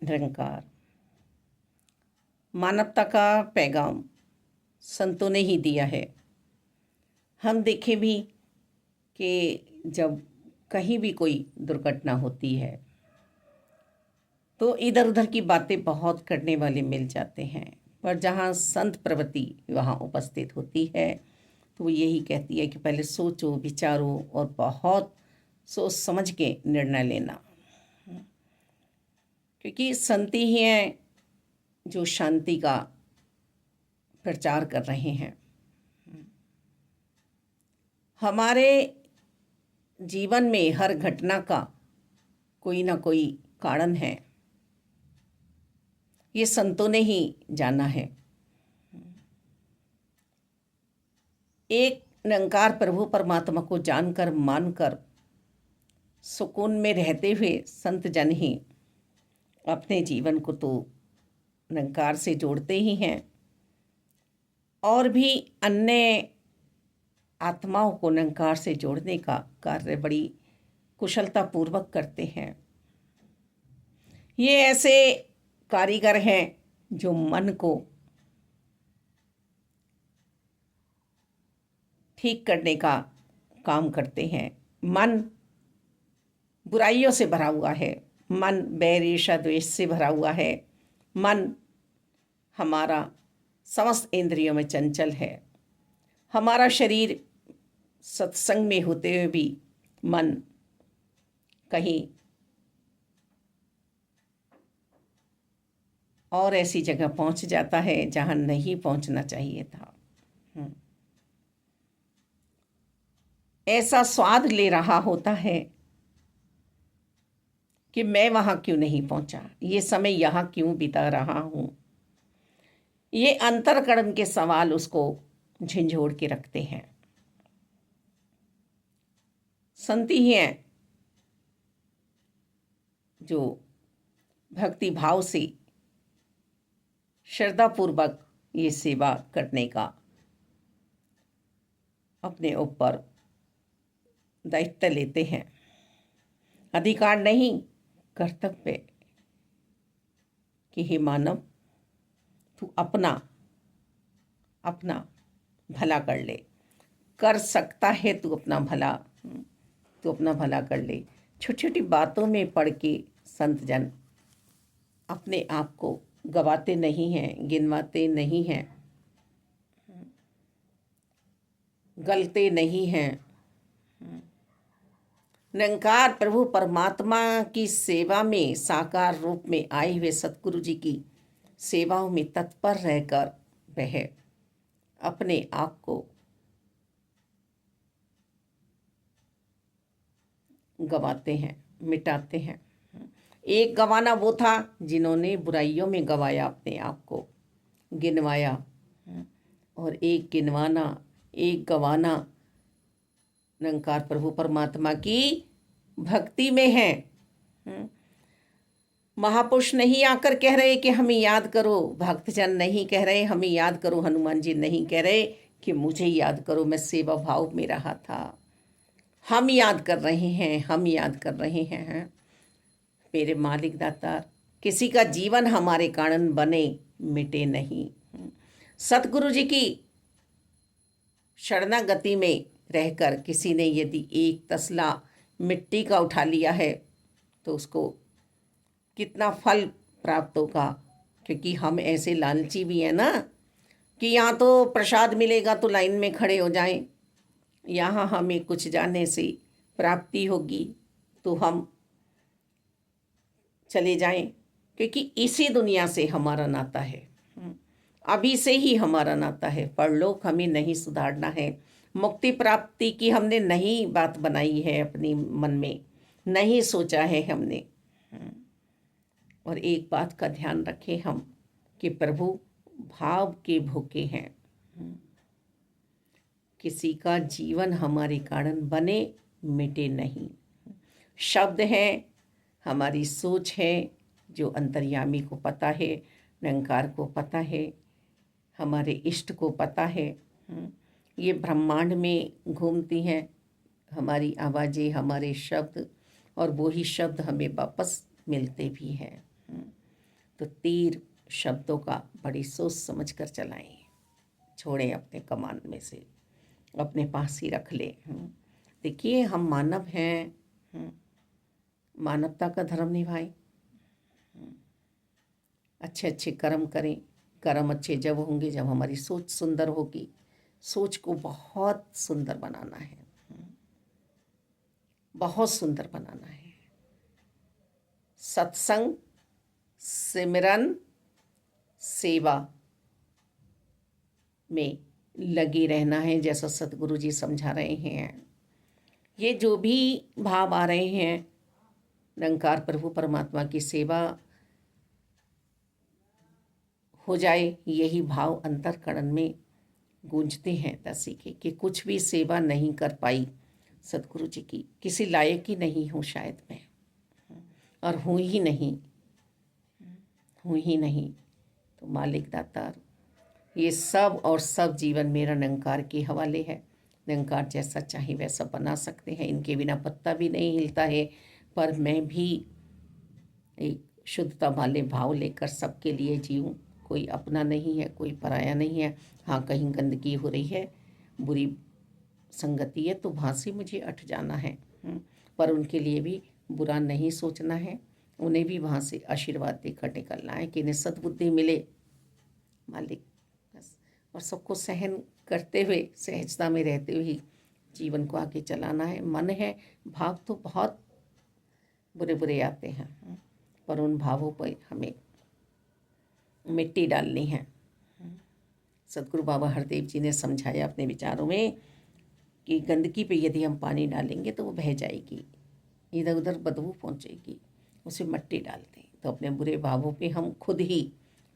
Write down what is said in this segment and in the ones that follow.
निरंकार। मानवता का पैगाम संतों ने ही दिया है। हम देखें भी कि जब कहीं भी कोई दुर्घटना होती है तो इधर उधर की बातें बहुत करने वाले मिल जाते हैं, पर जहाँ संत प्रवृत्ति वहाँ उपस्थित होती है तो वो यही कहती है कि पहले सोचो, विचारो और बहुत सोच समझ के निर्णय लेना, क्योंकि संत ही हैं जो शांति का प्रचार कर रहे हैं। हमारे जीवन में हर घटना का कोई ना कोई कारण है, ये संतों ने ही जाना है। एक निरंकार प्रभु परमात्मा को जानकर मानकर सुकून में रहते हुए संत जन ही अपने जीवन को तो निरंकार से जोड़ते ही हैं और भी अन्य आत्माओं को निरंकार से जोड़ने का कार्य बड़ी कुशलतापूर्वक करते हैं। ये ऐसे कारीगर हैं जो मन को ठीक करने का काम करते हैं। मन बुराइयों से भरा हुआ है, मन बैर ईर्ष्या द्वेष से भरा हुआ है, मन हमारा समस्त इंद्रियों में चंचल है, हमारा शरीर सत्संग में होते हुए भी मन कहीं और ऐसी जगह पहुंच जाता है जहां नहीं पहुंचना चाहिए था। ऐसा स्वाद ले रहा होता है कि मैं वहां क्यों नहीं पहुंचा, ये समय यहां क्यों बिता रहा हूं। ये अंतर्करण के सवाल उसको झंझोड़ के रखते हैं। संत ही हैं जो भक्ति भाव से श्रद्धापूर्वक ये सेवा करने का अपने ऊपर दायित्व लेते हैं। अधिकार नहीं, कर्तव्य कि हे मानव, तू अपना भला कर ले, कर सकता है तू अपना भला कर ले। छोटी छोटी बातों में पड़ के संत जन अपने आप को गवाते नहीं हैं, गिनवाते नहीं हैं, गलते नहीं हैं। निरंकार प्रभु परमात्मा की सेवा में साकार रूप में आए हुए सतगुरु जी की सेवाओं में तत्पर रहकर वह अपने आप को गवाते हैं, मिटाते हैं। एक गवाना वो था जिन्होंने बुराइयों में गवाया, अपने आप को गिनवाया, और एक गवाना निरंकार प्रभु परमात्मा की भक्ति में है। महापुरुष नहीं आकर कह रहे कि हमें याद करो, भक्तजन नहीं कह रहे हमें याद करो, हनुमान जी नहीं कह रहे कि मुझे याद करो, मैं सेवा भाव में रहा था। हम याद कर रहे हैं मेरे मालिक दाता, किसी का जीवन हमारे कारण बने मिटे नहीं। सतगुरु जी की शरणागति में रहकर किसी ने यदि एक तसला मिट्टी का उठा लिया है तो उसको कितना फल प्राप्त होगा। क्योंकि हम ऐसे लालची भी हैं ना कि यहाँ तो प्रसाद मिलेगा तो लाइन में खड़े हो जाएं, यहाँ हमें कुछ जाने से प्राप्ति होगी तो हम चले जाएं, क्योंकि इसी दुनिया से हमारा नाता है, अभी से ही हमारा नाता है। परलोक हमें नहीं सुधारना है, मुक्ति प्राप्ति की हमने नहीं बात बनाई है, अपनी मन में नहीं सोचा है हमने। और एक बात का ध्यान रखें हम कि प्रभु भाव के भूखे हैं। किसी का जीवन हमारे कारण बने मिटे नहीं। शब्द है, हमारी सोच है, जो अंतर्यामी को पता है, निरंकार को पता है, हमारे इष्ट को पता है। ये ब्रह्मांड में घूमती हैं हमारी आवाज़ें, हमारे शब्द, और वही शब्द हमें वापस मिलते भी हैं। तो तीर शब्दों का बड़ी सोच समझ कर चलाएं, छोड़ें अपने कमान में से, अपने पास ही रख लें। देखिए हम मानव हैं, मानवता का धर्म निभाएं, अच्छे अच्छे कर्म करें। कर्म अच्छे जब होंगे जब हमारी सोच सुंदर होगी। सोच को बहुत सुंदर बनाना है, बहुत सुंदर बनाना है। सत्संग, सिमरन, सेवा में लगे रहना है, जैसा सतगुरु जी समझा रहे हैं। ये जो भी भाव आ रहे हैं, निरंकार प्रभु परमात्मा की सेवा हो जाए, यही भाव अंतःकरण में गूंजते हैं दासी के, कि कुछ भी सेवा नहीं कर पाई सतगुरु जी की, किसी लायक ही नहीं हूँ शायद मैं, और हूँ ही नहीं। तो मालिक दातार, ये सब और सब जीवन मेरा निरंकार के हवाले है। निरंकार जैसा चाहे वैसा बना सकते हैं, इनके बिना पत्ता भी नहीं हिलता है। पर मैं भी एक शुद्धता वाले भाव लेकर सबके लिए जीऊँ। कोई अपना नहीं है, कोई पराया नहीं है। हाँ, कहीं गंदगी हो रही है, बुरी संगति है, तो वहाँ से मुझे हट जाना है। पर उनके लिए भी बुरा नहीं सोचना है, उन्हें भी वहाँ से आशीर्वाद देकर निकलना है कि इन्हें सद्बुद्धि मिले मालिक, बस। और सबको सहन करते हुए, सहजता में रहते हुए ही जीवन को आगे चलाना है। मन है, भाव तो बहुत बुरे बुरे आते हैं, पर उन भावों पर हमें मिट्टी डालनी है। सतगुरु बाबा हरदेव जी ने समझाया अपने विचारों में कि गंदगी पे यदि हम पानी डालेंगे तो वो बह जाएगी, इधर उधर बदबू पहुंचेगी, उसे मिट्टी डाल दें। तो अपने बुरे भावों पे हम खुद ही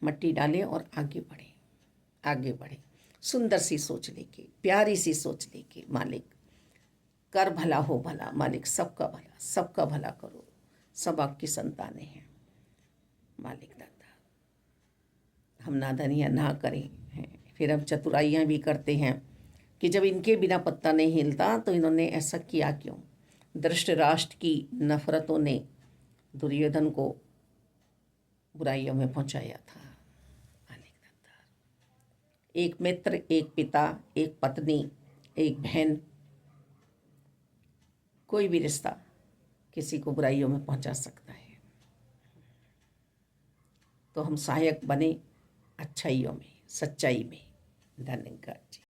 मिट्टी डालें और आगे बढ़ें सुंदर सी सोच लेके, प्यारी सी सोच लेके। मालिक कर भला हो भला, मालिक सबका भला करो, सब आपकी संतानें हैं मालिक दाता। हम नादानियाँ ना करें हैं, फिर हम चतुराइयाँ भी करते हैं कि जब इनके बिना पत्ता नहीं हिलता तो इन्होंने ऐसा किया क्यों। धृतराष्ट्र की नफरतों ने दुर्योधन को बुराइयों में पहुंचाया था। एक मित्र, एक पिता, एक पत्नी, एक बहन, कोई भी रिश्ता किसी को बुराइयों में पहुंचा सकता है। तो हम सहायक बने अच्छाइयों में, सच्चाई में। धन्यवाद जी।